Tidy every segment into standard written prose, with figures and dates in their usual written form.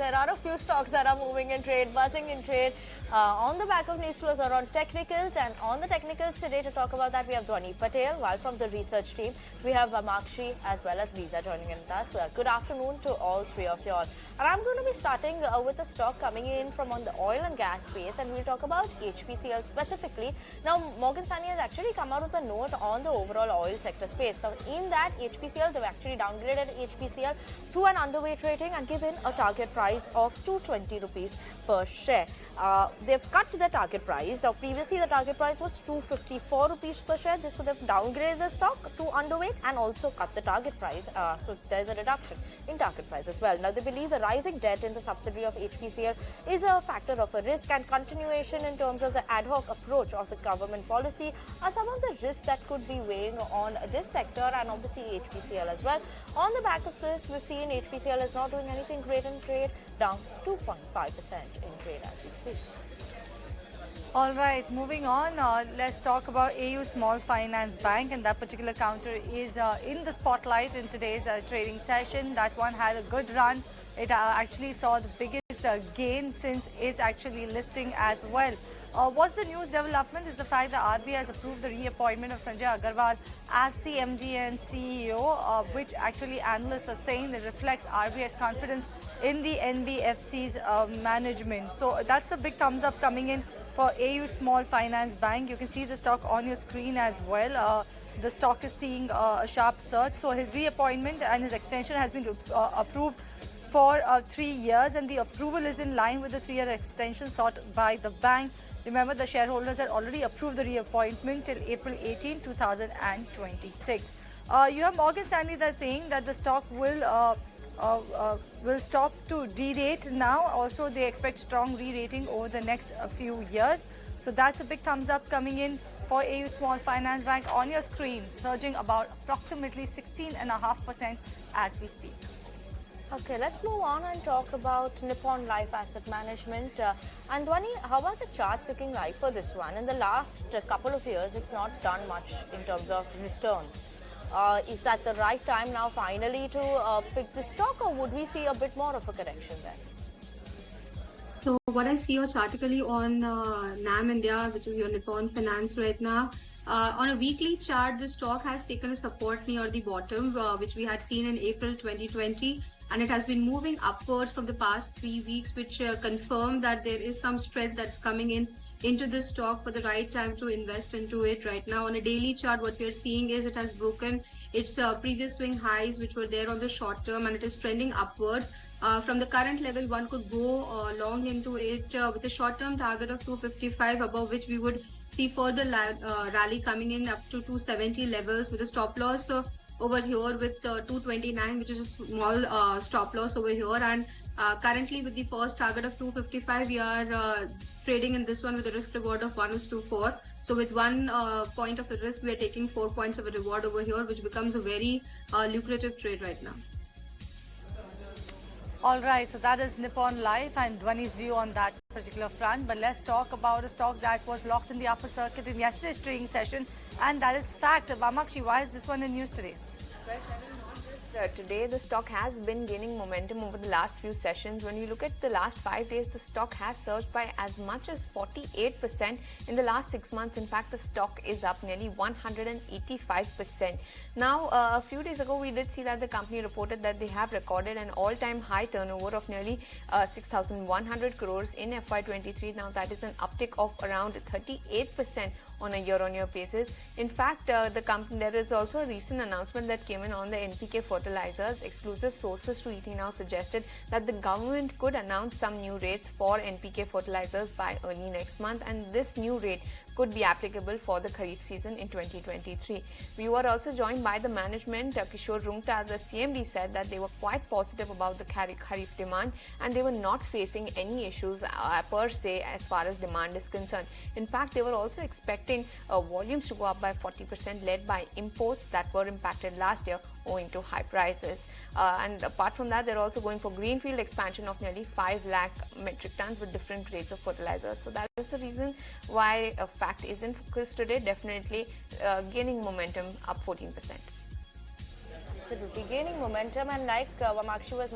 there are a few stocks that are moving in trade, buzzing in trade on the back of news flows around technicals. And on the technicals today to talk about that, we have Dhwani Patel, while from the research team, we have Vemakshi as well as Lisa joining in with us. Good afternoon to all three of you all. And I'm going to be starting with a stock coming in from on the oil and gas space, and we'll talk about HPCL specifically. Now, Morgan Stanley has actually come out with a note on the overall oil sector space. Now, in that HPCL, they've actually downgraded HPCL to an underweight rating and given a target price of 220 rupees per share. They've cut the target price. Now, previously the target price was 254 rupees per share. So they've downgraded the stock to underweight and also cut the target price. So there's a reduction in target price as well. Now, they believe the rising debt in the subsidiary of HPCL is a factor of a risk, and continuation in terms of the ad hoc approach of the government policy are some of the risks that could be weighing on this sector and obviously HPCL as well. On the back of this, we've seen HPCL is not doing anything great in trade, down 2.5% in trade as we speak. All right, moving on, let's talk about AU Small Finance Bank, and that particular counter is in the spotlight in today's trading session. That one had a good run. It actually saw the biggest gain since it's actually listing as well. What's the news development is the fact that RBI has approved the reappointment of Sanjay Agarwal as the MD and CEO, which actually analysts are saying that reflects RBI's confidence in the NBFC's management. So that's a big thumbs up coming in for AU Small Finance Bank. You can see the stock on your screen as well. The stock is seeing a sharp surge. So his reappointment and his extension has been approved for 3 years, and the approval is in line with the 3-year extension sought by the bank. Remember, the shareholders had already approved the reappointment till April 18, 2026. You have Morgan Stanley that's saying that the stock will stop to de-rate now. Also, they expect strong re-rating over the next few years. So that's a big thumbs up coming in for AU Small Finance Bank on your screen, surging about approximately 16.5% as we speak. Okay, let's move on and talk about Nippon Life Asset Management. And Dhwani, how are the charts looking like for this one? In the last couple of years, it's not done much in terms of returns. Is that the right time now finally to pick the stock, or would we see a bit more of a correction there? So what I see chartically on NAM India, which is your Nippon Finance right now, on a weekly chart, the stock has taken a support near the bottom, which we had seen in April 2020. And it has been moving upwards from the past 3 weeks, which confirm that there is some strength that's coming into this stock for the right time to invest into it right now. On a daily chart, what we are seeing is it has broken its previous swing highs, which were there on the short term, and it is trending upwards. From the current level, one could go long into it with a short-term target of 255, above which we would see further rally coming in up to 270 levels, with a stop loss over here with 229, which is a small stop loss over here. And currently with the first target of 255, we are trading in this one with a risk reward of 1:4. So with 1 point of a risk, we are taking 4 points of a reward over here, which becomes a very lucrative trade right now. All right, so that is Nippon Life and Dhwani's view on that particular front. But let's talk about a stock that was locked in the upper circuit in yesterday's trading session, and that is FACT. Vemakshi, why is this one in news today? Today, the stock has been gaining momentum over the last few sessions. When you look at the last 5 days, the stock has surged by as much as 48% in the last 6 months. In fact, the stock is up nearly 185%. Now, a few days ago, we did see that the company reported that they have recorded an all-time high turnover of nearly 6,100 crores in FY23. Now, that is an uptick of around 38% on a year-on-year basis. In fact, there is also a recent announcement that came in on the NPK fertilizers. Exclusive sources to ET now suggested that the government could announce some new rates for NPK fertilizers by early next month, and this new rate could be applicable for the Kharif season in 2023. We were also joined by the management. Kishore Rungta, the CMD, said that they were quite positive about the Kharif demand, and they were not facing any issues per se as far as demand is concerned. In fact, they were also expecting volumes to go up by 40%, led by imports that were impacted last year owing to high prices. And apart from that, they're also going for greenfield expansion of nearly 5 lakh metric tons with different grades of fertilizers. So that is the reason why FACT is in focus today, definitely gaining momentum, up 14%. absolutely gaining momentum. And like Vemakshi was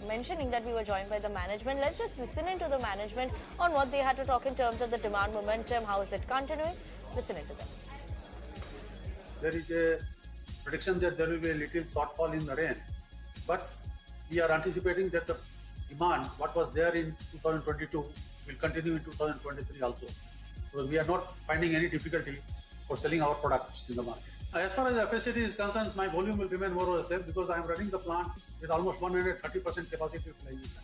mentioning that we were joined by the management, let's just listen into the management on what they had to talk in terms of the demand momentum. How is it continuing? Listen into them. There is a prediction that there will be a little shortfall in the rain, but we are anticipating that the demand, what was there in 2022, will continue in 2023 also. So we are not finding any difficulty for selling our products in the market. As far as the capacity is concerned, my volume will remain more or less same because I am running the plant with almost 130% capacity utilization.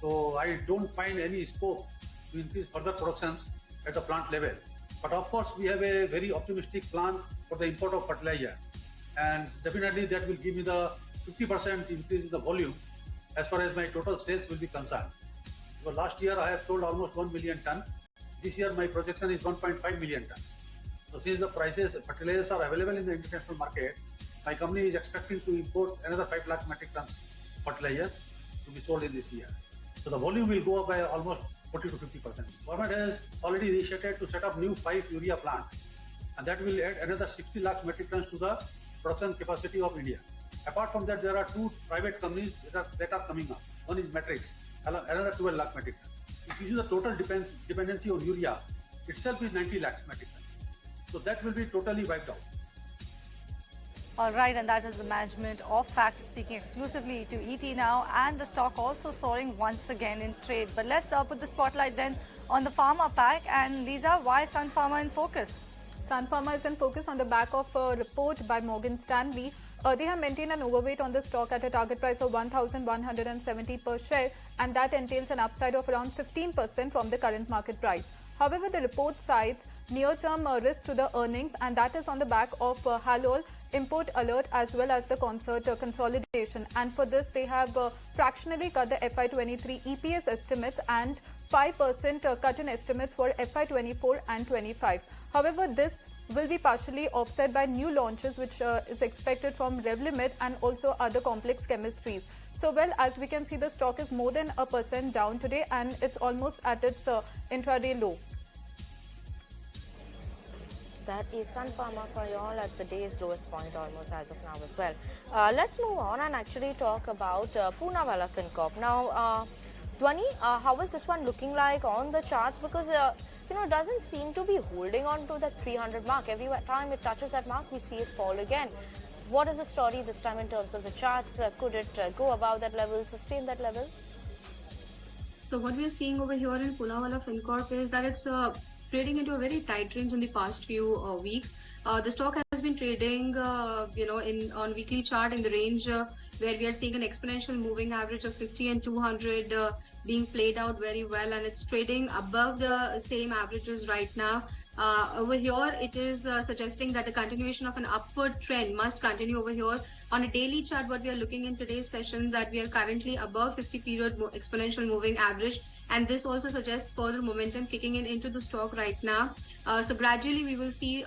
So I don't find any scope to increase further productions at the plant level. But of course, we have a very optimistic plan for the import of fertilizer, and definitely that will give me the 50% increase in the volume as far as my total sales will be concerned. So last year I have sold almost 1 million ton. This year my projection is 1.5 million tons. So since the prices fertilizers are available in the international market, my company is expecting to import another 5 lakh metric tons fertilizer to be sold in this year. So the volume will go up by almost 40 to 50%. Government has already initiated to set up new 5 urea plant, and that will add another 60 lakh metric tons to the production capacity of India. Apart from that, there are 2 private companies that are coming up. One is Matrix, another 12 lakh metric tons. If you see the total dependency on urea itself is 90 lakhs metric tons. So that will be totally wiped out. All right, and that is the management of Fact speaking exclusively to ET now, and the stock also soaring once again in trade. But let's put the spotlight then on the pharma pack, and Lisa, why Sun Pharma in focus? Sun Pharma is in focus on the back of a report by Morgan Stanley. They have maintained an overweight on the stock at a target price of 1,170 per share, and that entails an upside of around 15% from the current market price. However, the report cites near-term risks to the earnings, and that is on the back of Halol import alert as well as the concert consolidation. And for this, they have fractionally cut the FY23 EPS estimates and 5% cut in estimates for FY24 and 25. However, this will be partially offset by new launches which is expected from Revlimid and also other complex chemistries. So, well, as we can see, the stock is more than 1% down today, and it's almost at its intraday low. That is Sun Pharma for you all at the day's lowest point almost as of now as well. Let's move on and actually talk about Poonawalla Incorp. Now, Dhwani, how is this one looking like on the charts? Because it doesn't seem to be holding on to the 300 mark. Every time it touches that mark, we see it fall again. What is the story this time in terms of the charts? Could it go above that level, sustain that level? So what we are seeing over here in Poonawalla Incorp is that it's trading into a very tight range in the past few weeks. The stock has been trading, on weekly chart in the range where we are seeing an exponential moving average of 50 and 200 being played out very well, and it's trading above the same averages right now. Over here, it is suggesting that the continuation of an upward trend must continue over here. On a daily chart, what we are looking in today's session, that we are currently above 50 period exponential moving average, and this also suggests further momentum kicking in into the stock right now. So gradually we will see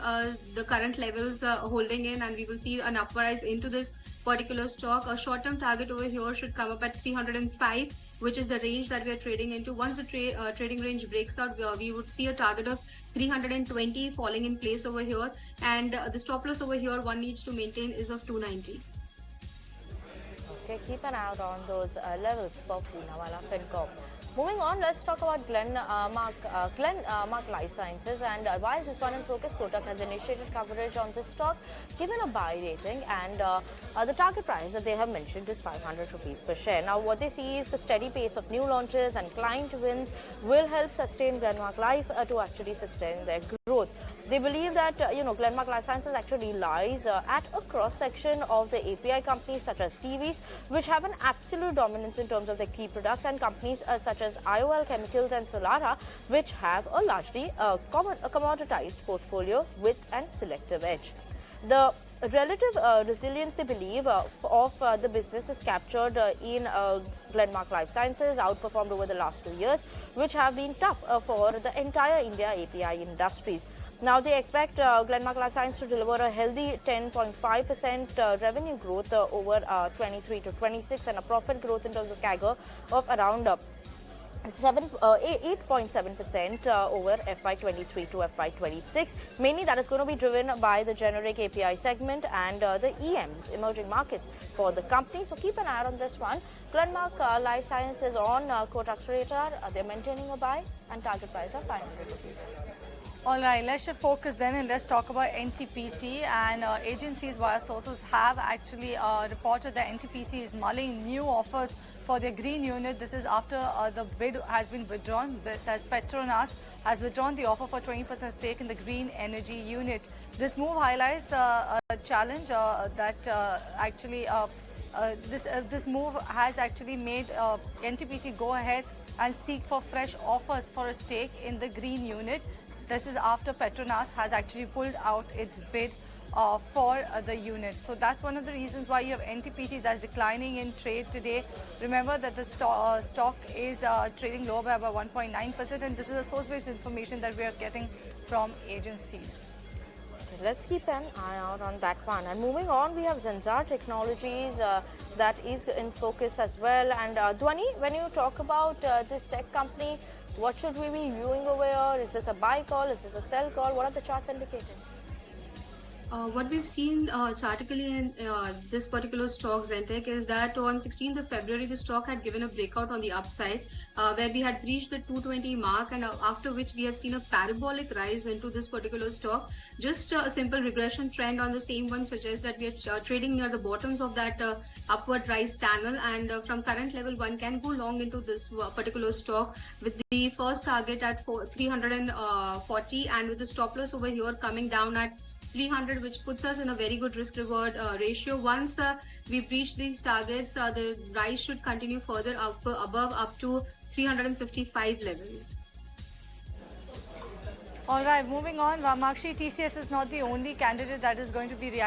the current levels holding in, and we will see an uprise into this particular stock. A short-term target over here should come up at 305, which is the range that we are trading into. Once the trading range breaks out, we would see a target of 320 falling in place over here, and the stop loss over here one needs to maintain is of 290. Okay, keep an eye out on those levels for Poonawalla Incorp. Moving on, let's talk about Glenmark Life Sciences, and why is this one in focus? Kotak has initiated coverage on this stock, given a buy rating, and the target price that they have mentioned is 500 rupees per share. Now, what they see is the steady pace of new launches and client wins will help sustain Glenmark Life to actually sustain their growth. They believe that Glenmark Life Sciences actually lies at a cross section of the API companies such as TVs, which have an absolute dominance in terms of their key products, and companies such as IOL Chemicals and Solara, which have a largely commoditized portfolio with an selective edge. The relative resilience, they believe, of the business is captured in Glenmark Life Sciences, outperformed over the last 2 years, which have been tough for the entire India API industries. Now, they expect Glenmark Life Sciences to deliver a healthy 10.5% revenue growth over 23 to 26, and a profit growth in terms of CAGR of around 8.7% over FY23 to FY26. Mainly that is going to be driven by the generic API segment and the EMs, emerging markets for the company. So keep an eye on this one. Glenmark Life Sciences on Kotak's radar. They're maintaining a buy and target price of 500 rupees. All right, let's shift focus then and let's talk about NTPC. And agencies via sources have actually reported that NTPC is mulling new offers for their green unit. This is after the bid has been withdrawn. As Petronas has withdrawn the offer for 20% stake in the green energy unit. This move highlights a challenge this move has actually made NTPC go ahead and seek for fresh offers for a stake in the green unit. This is after Petronas has actually pulled out its bid for the unit. So that's one of the reasons why you have NTPC that's declining in trade today. Remember that the stock is trading lower by about 1.9%, and this is a source-based information that we are getting from agencies. Let's keep an eye out on that one. And moving on, we have Zenzar Technologies that is in focus as well. And Dhwani, when you talk about this tech company, what should we be viewing over here? Is this a buy call? Is this a sell call? What are the charts indicating? What we've seen chartically in this particular stock, Zentech, is that on 16th of February, the stock had given a breakout on the upside where we had breached the 220 mark, and after which we have seen a parabolic rise into this particular stock. Just a simple regression trend on the same one suggests that we are trading near the bottoms of that upward rise channel, and from current level, one can go long into this particular stock with the first target at 340 and with the stop loss over here coming down at 300, which puts us in a very good risk reward ratio. Once we breach these targets, the rise should continue further above up to 355 levels. All right, moving on. Vemakshi, TCS is not the only candidate that is going to be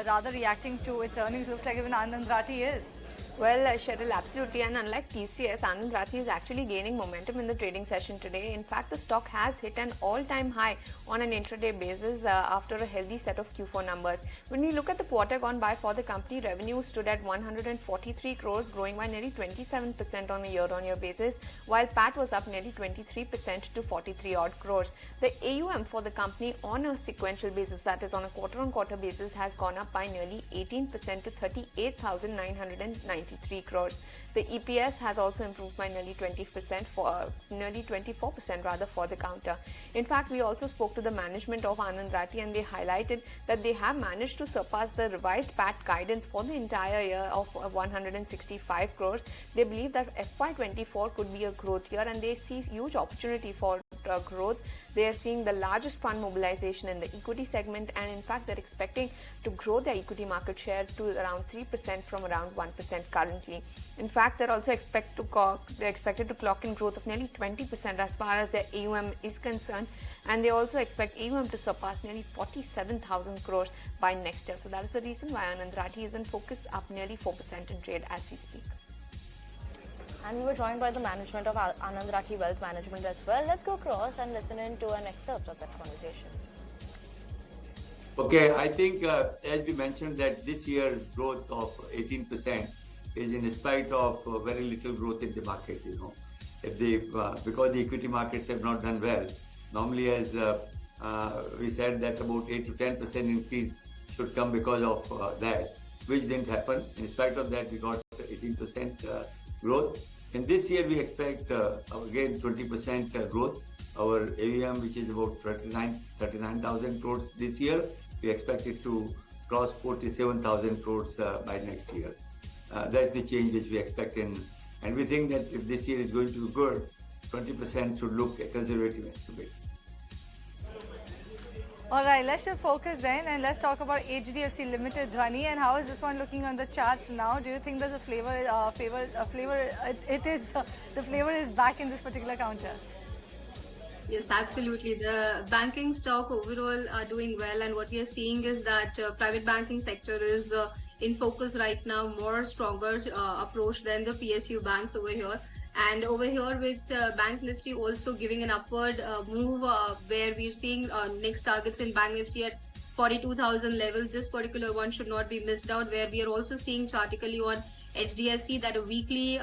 rather reacting to its earnings. Looks like even Anand Rathi is. Well, Cheryl, absolutely. And unlike TCS, Anand Rathi is actually gaining momentum in the trading session today. In fact, the stock has hit an all-time high on an intraday basis after a healthy set of Q4 numbers. When we look at the quarter gone by for the company, revenue stood at 143 crores, growing by nearly 27% on a year-on-year basis, while PAT was up nearly 23% to 43 odd crores. The AUM for the company on a sequential basis, that is on a quarter-on-quarter basis, has gone up by nearly 18% to 38,993 crores. The EPS has also improved by nearly 24% rather for the counter. In fact, we also spoke to the management of Anand Rathi, and they highlighted that they have managed to surpass the revised PAT guidance for the entire year of 165 crores. They believe that FY24 could be a growth year, and they see huge opportunity for growth. They are seeing the largest fund mobilization in the equity segment, and in fact they're expecting to grow their equity market share to around 3% from around 1% currently. In fact, they're also expected to clock in growth of nearly 20% as far as their AUM is concerned, and they also expect AUM to surpass nearly 47,000 crores by next year. So that is the reason why Anand Rathi is in focus, up nearly 4% in trade as we speak. And we were joined by the management of Anand Rathi Wealth Management as well. Let's go across and listen in to an excerpt of that conversation. Okay, I think as we mentioned that this year's growth of 18% is in spite of very little growth in the market, If because the equity markets have not done well. Normally, as we said that about 8 to 10% increase should come because of that, which didn't happen. In spite of that, we got 18% growth. And this year we expect again 20% growth. Our AUM, which is about 39,000 crores this year, we expect it to cross 47,000 crores by next year. That's the change which we expect in, and we think that if this year is going to be good, 20% should look a conservative estimate. All right, let's shift focus then and let's talk about HDFC Limited, Dhwani, and how is this one looking on the charts now? Do you think there's a the flavor is back in this particular counter? Yes, absolutely. The banking stock overall are doing well, and what we are seeing is that private banking sector is in focus right now, more stronger approach than the PSU banks over here. And over here with Bank Nifty also giving an upward move where we're seeing next targets in Bank Nifty at 42,000 level. This particular one should not be missed out, where we are also seeing chartically on HDFC, that a weekly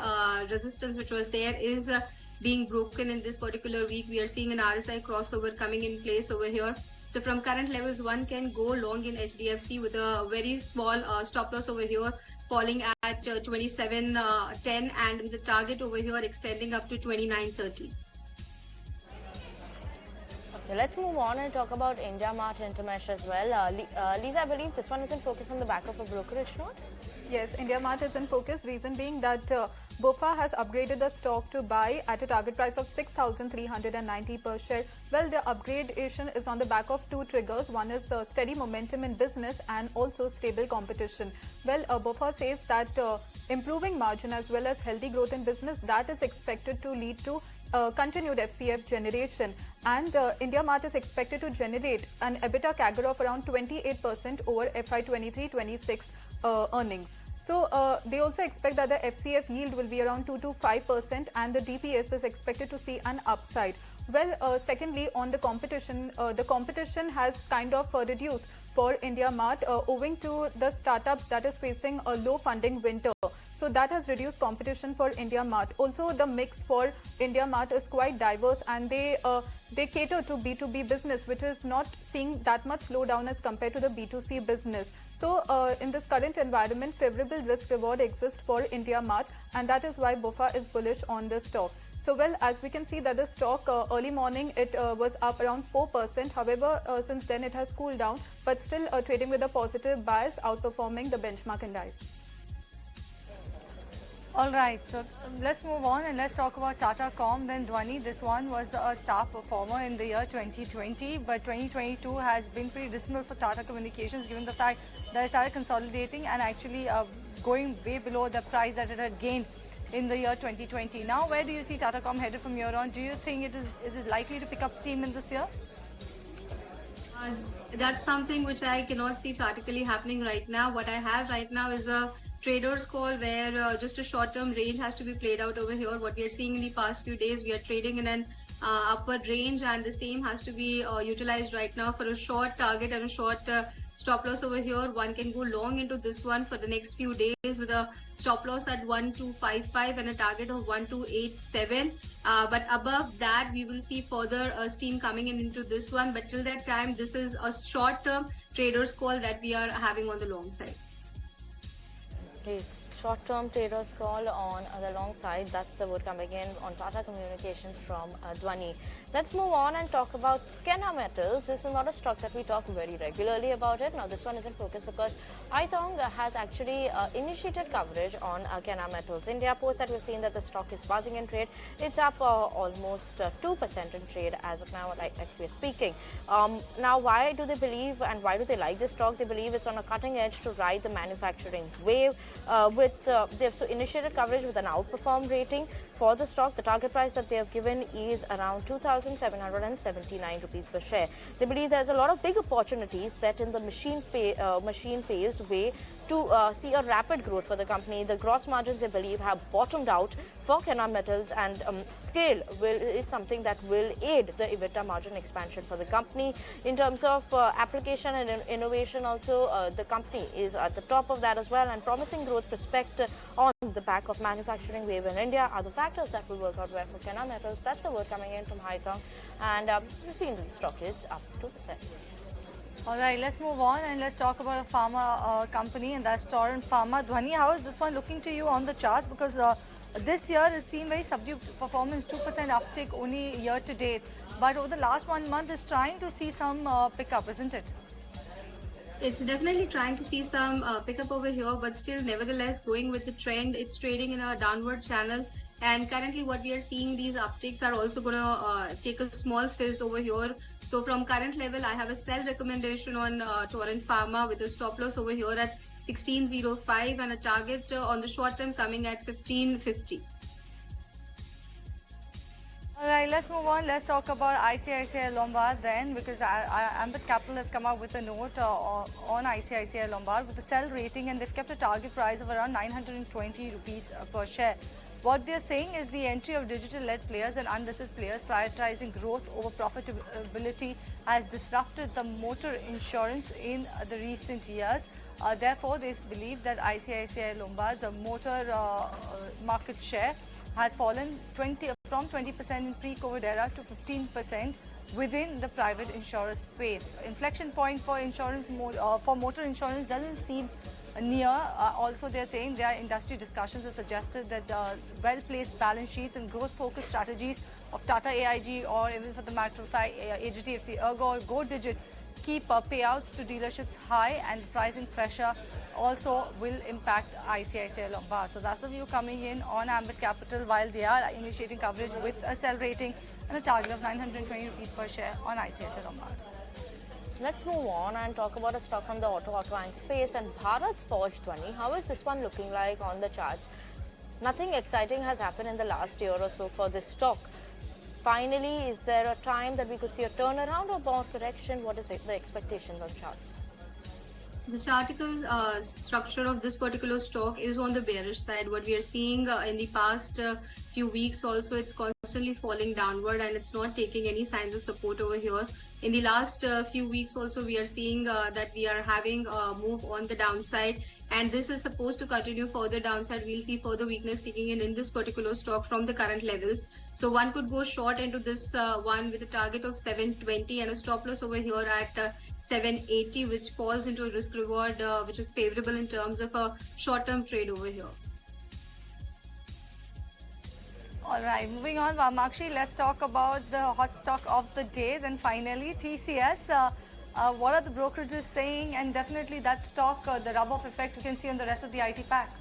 resistance which was there is being broken in this particular week. We are seeing an RSI crossover coming in place over here. So from current levels, one can go long in HDFC with a very small stop loss over here, falling at 27.10, and with the target over here extending up to 29.30. Okay, let's move on and talk about India Mart Intermesh as well. Lisa, I believe this one is in focus on the back of a brokerage note. Yes, India Mart is in focus. Reason being that BofA has upgraded the stock to buy at a target price of 6,390 per share. Well, the upgradation is on the back of two triggers. One is steady momentum in business and also stable competition. Well, BofA says that improving margin as well as healthy growth in business, that is expected to lead to continued FCF generation, and India Mart is expected to generate an EBITDA CAGR of around 28% over FY 23-26 earnings. So they also expect that the FCF yield will be around 2 to 5%, and the DPS is expected to see an upside. Well, secondly, on the competition has kind of reduced for India Mart owing to the startups that is facing a low funding winter. So that has reduced competition for India Mart. Also, the mix for India Mart is quite diverse, and they cater to B2B business, which is not seeing that much slowdown as compared to the B2C business. So in this current environment, favorable risk reward exists for India Mart, and that is why BofA is bullish on the stock. So well, as we can see that the stock early morning it was up around 4%. However, since then it has cooled down, but still trading with a positive bias, outperforming the benchmark index. All right, so let's move on and let's talk about Tata Com. Then Dhwani, this one was a star performer in the year 2020, but 2022 has been pretty dismal for Tata Communications, given the fact that it started consolidating and actually going way below the price that it had gained in the year 2020. Now, where do you see Tata Com headed from here on? Do you think is it likely to pick up steam in this year? That's something which I cannot see chartically happening right now. What I have right now is a trader's call where just a short-term range has to be played out over here. What we are seeing in the past few days, we are trading in an upward range, and the same has to be utilized right now for a short target and a short stop loss over here. One can go long into this one for the next few days with a stop loss at 1255 and a target of 1287. But above that, we will see further steam coming in into this one. But till that time, this is a short-term trader's call that we are having on the long side. Okay. Short-term traders call on the long side. That's the word coming in on Tata Communications from Dhwani. Let's move on and talk about Arcana Metals. This is not a stock that we talk very regularly about it. Now, this one is in focus because iThong has actually initiated coverage on Arcana Metals. India Post that we've seen that the stock is buzzing in trade. It's up almost 2% in trade as of now, like we're speaking. Now, why do they believe and why do they like this stock? They believe it's on a cutting edge to ride the manufacturing wave. They've so initiated coverage with an outperform rating for the stock. The target price that they have given is around 2,779 rupees per share. They believe there's a lot of big opportunities set in the machine-paced way to see a rapid growth for the company. The gross margins, they believe, have bottomed out for Arcana Metals, and scale is something that will aid the EBITDA margin expansion for the company. In terms of application and innovation also, the company is at the top of that as well, and promising growth prospect on the back of manufacturing wave in India are the factors that will work out well for Arcana Metals. That's the word coming in from iThong, and we've seen that the stock is up 2%. All right, let's move on and let's talk about a pharma company, and that's Torrent Pharma. Dhwani, how is this one looking to you on the charts? Because this year has seen very subdued performance, 2% uptick only year to date. But over the last 1 month, it's trying to see some pickup, isn't it? It's definitely trying to see some pickup over here, but still, nevertheless, going with the trend, it's trading in a downward channel. And currently what we are seeing, these upticks are also going to take a small fizz over here. So from current level, I have a sell recommendation on Torrent Pharma with a stop loss over here at 1605 and a target on the short term coming at 1550. All right, let's move on. Let's talk about ICICI Lombard then, because Ambit Capital has come out with a note on ICICI Lombard with a sell rating, and they've kept a target price of around 920 rupees per share. What they're saying is the entry of digital-led players and unlisted players prioritizing growth over profitability has disrupted the motor insurance in the recent years. Therefore, they believe that ICICI Lombard's motor market share has fallen from 20% in pre-COVID era to 15% within the private insurance space. Inflection point for insurance for motor insurance doesn't seem near. Also, they're saying their industry discussions have suggested that well-placed balance sheets and growth-focused strategies of Tata AIG, or even for the matter of fact HDFC, Ergo or Go Digit, keep payouts to dealerships high, and pricing pressure also will impact ICICI Lombard. So that's the view coming in on Ambit Capital, while they are initiating coverage with a sell rating and a target of 920 rupees per share on ICICI Lombard. Let's move on and talk about a stock from the auto space, and Bharat Sports. Dhwani, how is this one looking like on the charts? Nothing exciting has happened in the last year or so for this stock. Finally, is there a time that we could see a turnaround or more correction? What is the expectations on charts? The chartical structure of this particular stock is on the bearish side. What we are seeing in the past few weeks also, it's constantly falling downward and it's not taking any signs of support over here. In the last few weeks also, we are seeing that we are having a move on the downside, and this is supposed to continue further downside. We'll see further weakness kicking in this particular stock from the current levels. So one could go short into this one with a target of 720 and a stop loss over here at 780, which falls into a risk reward which is favorable in terms of a short-term trade over here. All right, moving on, Vemakshi, let's talk about the hot stock of the day. Then finally, TCS. What are the brokerages saying? And definitely that stock, the rub-off effect you can see on the rest of the IT pack.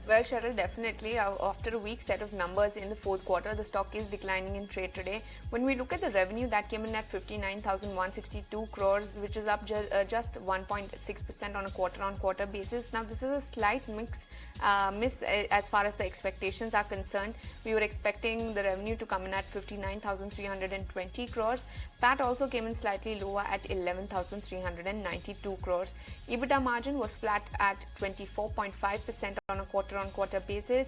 Well, Cheryl, definitely. After a weak set of numbers in the fourth quarter, the stock is declining in trade today. When we look at the revenue, that came in at 59,162 crores, which is up just 1.6% on a quarter-on-quarter basis. Now, this is a slight miss as far as the expectations are concerned. We were expecting the revenue to come in at 59,320 crores. PAT also came in slightly lower at 11,392 crores. EBITDA margin was flat at 24.5% on a quarter-on-quarter basis,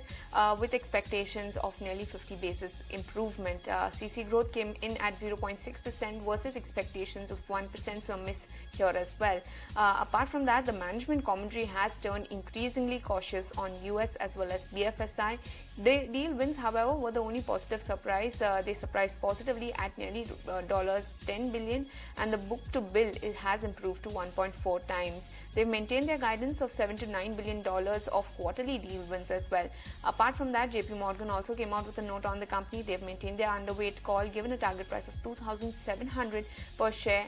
with expectations of nearly 50 basis improvement. CC growth came in at 0.6% versus expectations of 1%, so a miss here as well. Apart from that, the management commentary has turned increasingly cautious on US as well as BFSI. The deal wins, however, were the only positive surprise. They surprised positively at nearly $10 billion, and the book to bill has improved to 1.4 times. They've maintained their guidance of $7 to $9 billion of quarterly deal wins as well. Apart from that, JP Morgan also came out with a note on the company. They've maintained their underweight call, given a target price of 2,700 per share,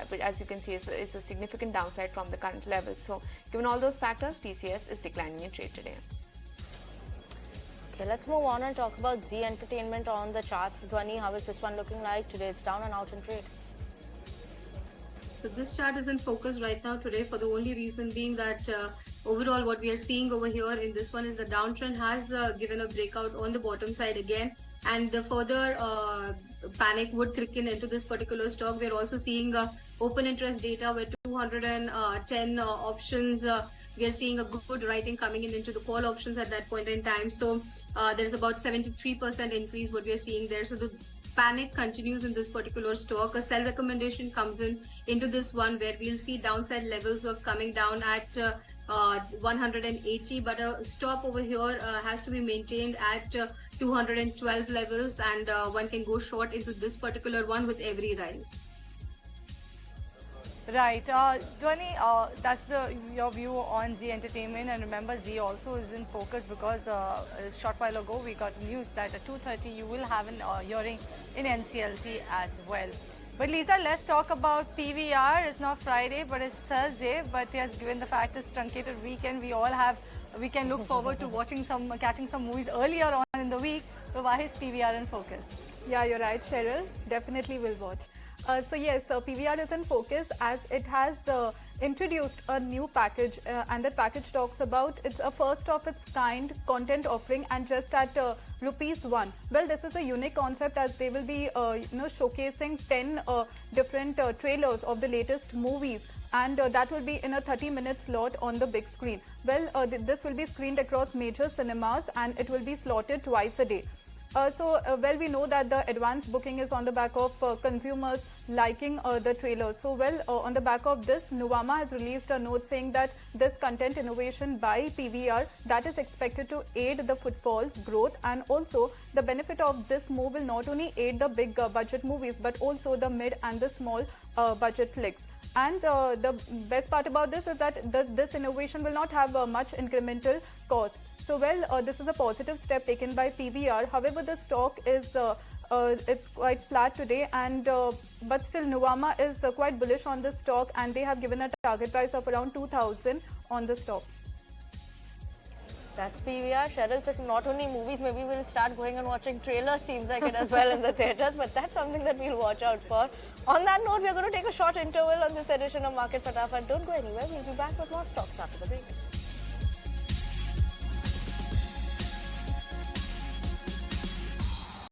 which, as you can see, is a significant downside from the current levels. So, given all those factors, TCS is declining in trade today. Okay, let's move on and talk about Z Entertainment on the charts. Dhwani, how is this one looking like today? It's down and out in trade. So this chart is in focus right now today, for the only reason being that overall what we are seeing over here in this one is the downtrend has given a breakout on the bottom side again, and the further panic would kick in into this particular stock. We're also seeing open interest data where 210 options. We are seeing a good writing coming into the call options at that point in time. So there's about 73% increase what we are seeing there. So the panic continues in this particular stock. A sell recommendation comes into this one, where we'll see downside levels of coming down at 180, but a stop over here has to be maintained at 212 levels, and one can go short into this particular one with every rise. Right, Dhwani, that's your view on Z Entertainment, and remember Z also is in focus because a short while ago we got news that at 2:30 you will have an hearing in NCLT as well. But Lisa, let's talk about PVR. It's not Friday, but it's Thursday. But yes, given the fact it's truncated weekend, we can look forward to catching some movies earlier on in the week. So why is PVR in focus? Yeah, you're right, Cheryl. Definitely will watch. So yes, PVR is in focus as it has introduced a new package, and that package talks about it's a first of its kind content offering, and just at ₹1. Well, this is a unique concept as they will be showcasing 10 different trailers of the latest movies, and that will be in a 30-minute slot on the big screen. Well, this will be screened across major cinemas, and it will be slotted twice a day. Well, we know that the advance booking is on the back of consumers liking the trailer. So, well, on the back of this, Nuvama has released a note saying that this content innovation by PVR that is expected to aid the footfalls growth, and also the benefit of this move will not only aid the big budget movies but also the mid and the small budget flicks. And the best part about this is that this innovation will not have much incremental cost. So, well, this is a positive step taken by PVR. However, the stock is it's quite flat today, and but still Nuvama is quite bullish on the stock, and they have given a target price of around 2,000 on the stock. That's PVR. Cheryl, so not only movies, maybe we'll start going and watching trailers, seems like it as well in the theatres, but that's something that we'll watch out for. On that note, we're going to take a short interval on this edition of Market Fatafat. Don't go anywhere. We'll be back with more stocks after the break.